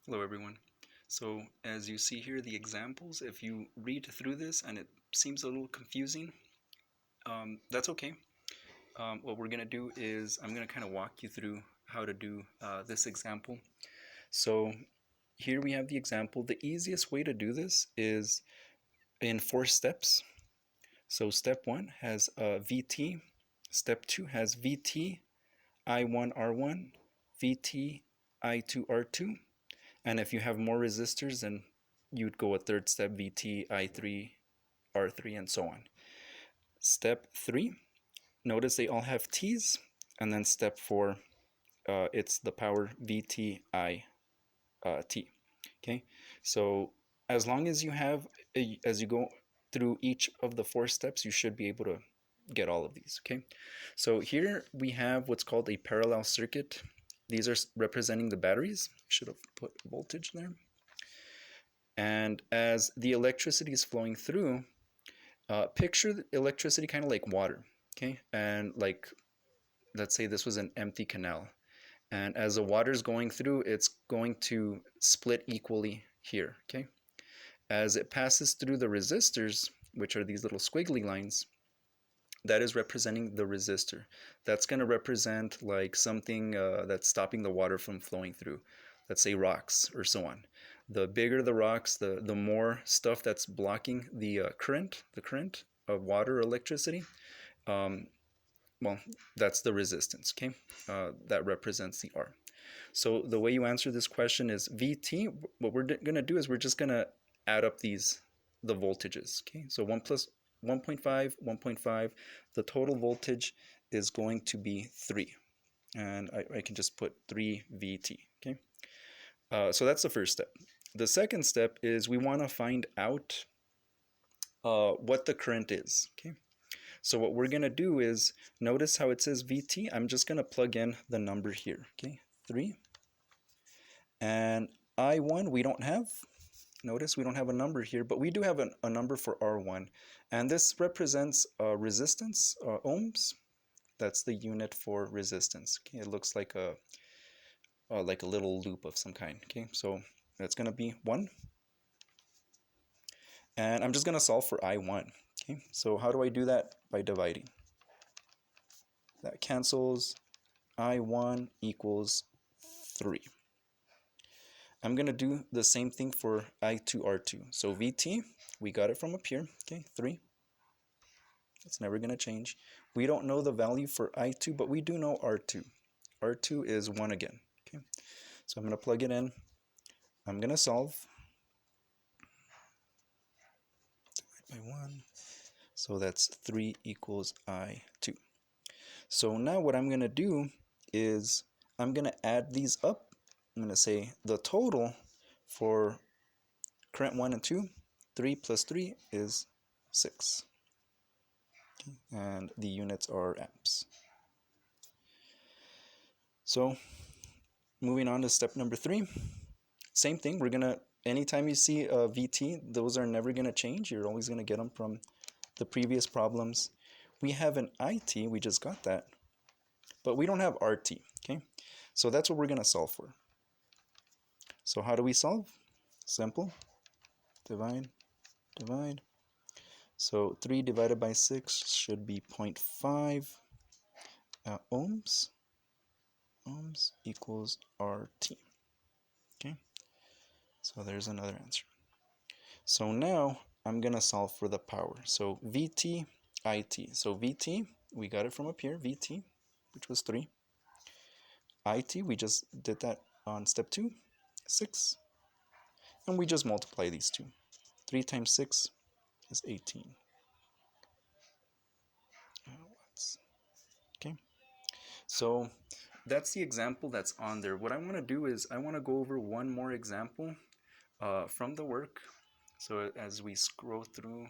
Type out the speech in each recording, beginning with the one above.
Hello everyone. So as you see here, the examples, if you read through this and it seems a little confusing, that's okay. What we're going to do is I'm going to kind of walk you through how to do this example. So here we have the example. The easiest way to do this is in 4 steps. So step 1 has VT, step 2 has VT, I1, R1, VT, I2, R2, and if you have more resistors, then you'd go a third step, VT, I3, R3, and so on. Step 3, notice they all have T's, and then step 4, it's the power VT, I, T. Okay, so as long as you have, as you go through each of the 4 steps, you should be able to get all of these. Okay, so here we have what's called a parallel circuit. These are representing the batteries. Should have put voltage there. And as the electricity is flowing through, picture the electricity kind of like water, okay? And like, let's say this was an empty canal. And as the water is going through, it's going to split equally here, okay? As it passes through the resistors, which are these little squiggly lines, that is representing the resistor. That's going to represent like something that's stopping the water from flowing through. Let's say rocks or so on. The bigger the rocks, the more stuff that's blocking the current of water or electricity. Um, well, that's the resistance, okay? That represents the R. So the way you answer this question is VT. What we're going to do is we're just going to add up the voltages, okay? So 1 plus 1.5, 1.5. The total voltage is going to be 3. And I can just put 3 VT, okay? So that's the first step. The second step is we want to find out what the current is, okay? So what we're going to do is, notice how it says VT. I'm just going to plug in the number here, okay? 3. And I1 we don't have. Notice we don't have a number here, but we do have a number for R1. And this represents resistance, ohms. That's the unit for resistance. Okay, it looks like a little loop of some kind. Okay, so that's going to be 1. And I'm just going to solve for I1. Okay, so how do I do that? By dividing. That cancels. I1 equals 3. I'm going to do the same thing for I2, R2. So VT, we got it from up here. Okay, 3. It's never going to change. We don't know the value for I2, but we do know R2. R2 is 1 again. Okay, so I'm going to plug it in. I'm going to solve. Divide by 1. So that's 3 equals I2. So now what I'm going to do is I'm going to add these up. I'm going to say the total for current 1 and 2, 3 plus 3 is 6. Okay, and the units are amps. So moving on to step number 3. Same thing, we're going to, anytime you see a VT, those are never going to change. You're always going to get them from the previous problems. We have an IT, we just got that, but we don't have RT, okay? So that's what we're going to solve for. So how do we solve? Simple. Divide, divide. So 3 divided by 6 should be 0.5 ohms. Ohms equals RT. Okay, so there's another answer. So now I'm going to solve for the power. So VT, IT. So VT, we got it from up here, VT, which was 3. IT, we just did that on step 2, 6. And we just multiply these two. 3 times 6 is 18. Okay, so that's the example that's on there. What I want to do is I want to go over one more example from the work. So as we scroll through,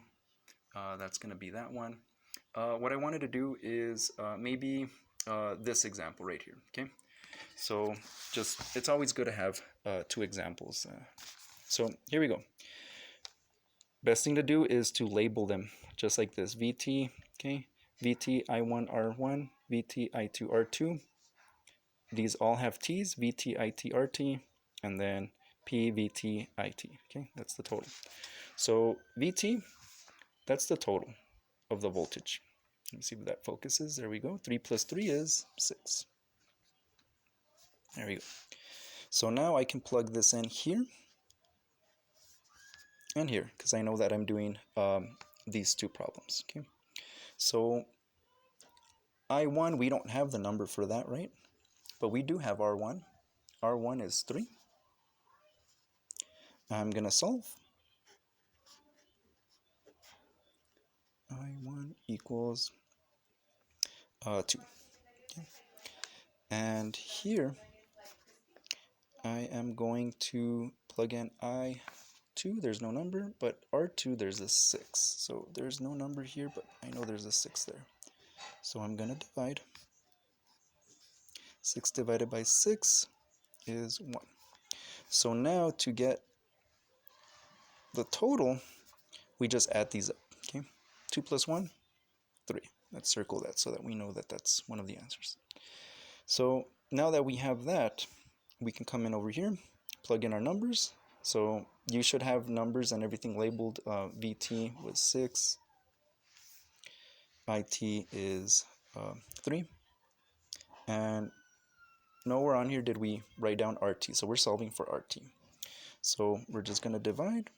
that's going to be that one. What I wanted to do is maybe this example right here. Okay, so just it's always good to have 2 examples. So here we go. Best thing to do is to label them just like this. VT, okay, VT I1 R1, VT I2 R2. These all have T's, VT IT RT, and then P, VT, IT. Okay, that's the total. So VT, that's the total of the voltage. Let me see if that focuses. There we go. 3 plus 3 is 6. There we go. So now I can plug this in here and here because I know that I'm doing these two problems. Okay, so I1, we don't have the number for that, right? But we do have R1. R1 is 3. I'm going to solve. I1 equals 2. Okay. And here I am going to plug in I2. There's no number, but R2 there's a 6. So there's no number here, but I know there's a 6 there. So I'm going to divide. 6 divided by 6 is 1. So now to get the total, we just add these up. Okay, 2 plus 1, 3. Let's circle that so that we know that that's one of the answers. So now that we have that, we can come in over here, plug in our numbers. So you should have numbers and everything labeled. VT was 6, IT is 3, and nowhere on here did we write down RT, so we're solving for RT. So we're just going to divide.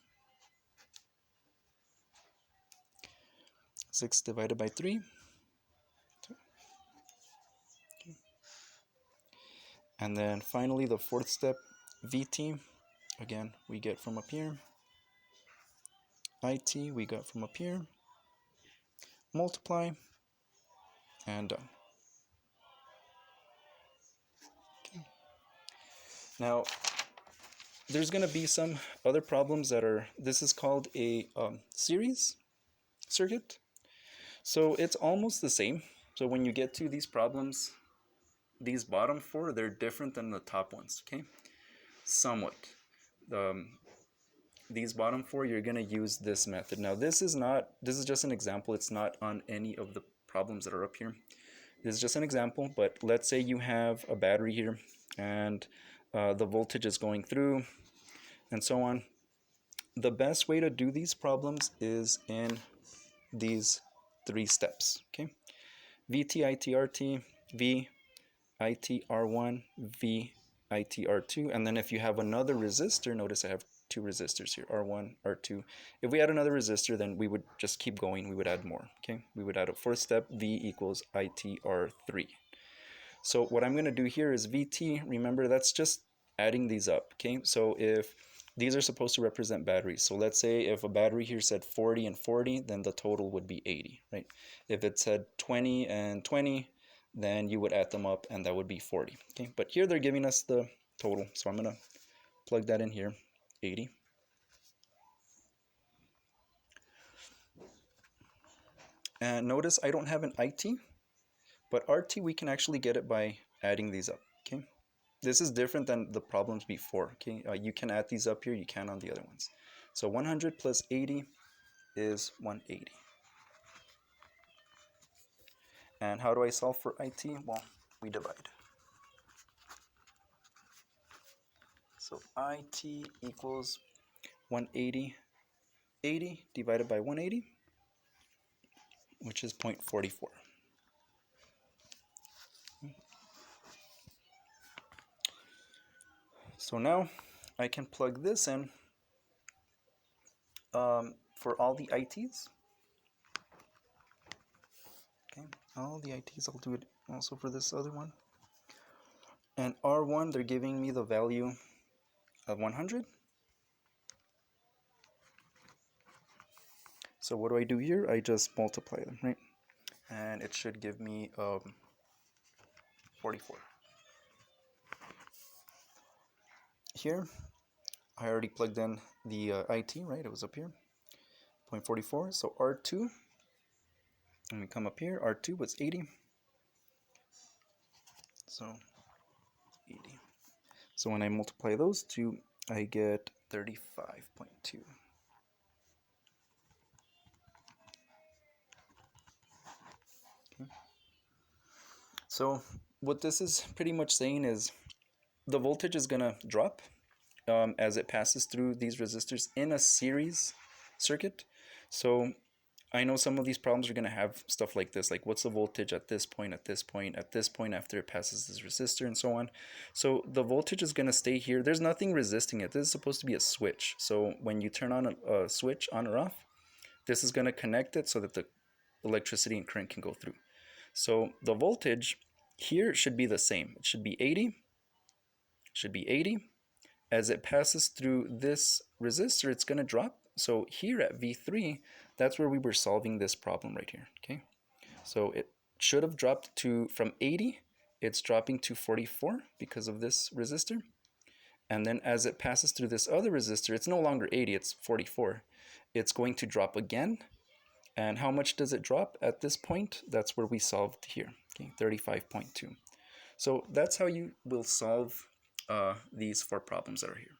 6 divided by 3. And then finally the fourth step, VT, again, we get from up here. IT, we got from up here. Multiply, and done. Okay. Now, there's going to be some other problems that are, this is called a series circuit. So it's almost the same. So when you get to these problems, these bottom 4, they're different than the top ones, okay? Somewhat. These bottom 4, you're going to use this method. Now this is just an example. It's not on any of the problems that are up here. This is just an example, but let's say you have a battery here and the voltage is going through and so on. The best way to do these problems is in these 3 steps, okay? VT, IT, RT, V, IT, R1, V, IT, R2, and then if you have another resistor, notice I have 2 resistors here, R1, R2. If we add another resistor, then we would just keep going, we would add more, okay? We would add a 4th step, V equals IT, R3. So what I'm going to do here is VT, remember that's just adding these up, okay? So if these are supposed to represent batteries, so let's say if a battery here said 40 and 40, then the total would be 80, right? If it said 20 and 20, then you would add them up and that would be 40, okay? But here they're giving us the total, so I'm going to plug that in here, 80. And notice I don't have an IT, but RT we can actually get it by adding these up, okay? This is different than the problems before, okay? You can add these up here, you can on the other ones. So 100 plus 80 is 180. And how do I solve for IT? Well, we divide. So IT equals 180. 80 divided by 180, which is 0.44. So now I can plug this in for all the ITs. Okay, all the ITs, I'll do it also for this other one. And R1, they're giving me the value of 100. So what do I do here? I just multiply them, right? And it should give me 44. Here, I already plugged in the IT, right? It was up here, 0.44. So R2, and we come up here, R2 was 80. So 80. So when I multiply those two, I get 35.2. Okay. So what this is pretty much saying is the voltage is going to drop as it passes through these resistors in a series circuit. So I know some of these problems are going to have stuff like this, like what's the voltage at this point, at this point, at this point after it passes this resistor, and so on. So the voltage is going to stay here. There's nothing resisting it. This is supposed to be a switch. So when you turn on a switch on or off, this is going to connect it so that the electricity and current can go through. So the voltage here should be the same. It should be 80. Should be 80. As it passes through this resistor, it's going to drop. So here at V3, that's where we were solving this problem right here. Okay, so it should have dropped to from 80. It's dropping to 44 because of this resistor. And then as it passes through this other resistor, it's no longer 80, it's 44. It's going to drop again. And how much does it drop at this point? That's where we solved here, okay, 35.2. So that's how you will solve these four problems that are here.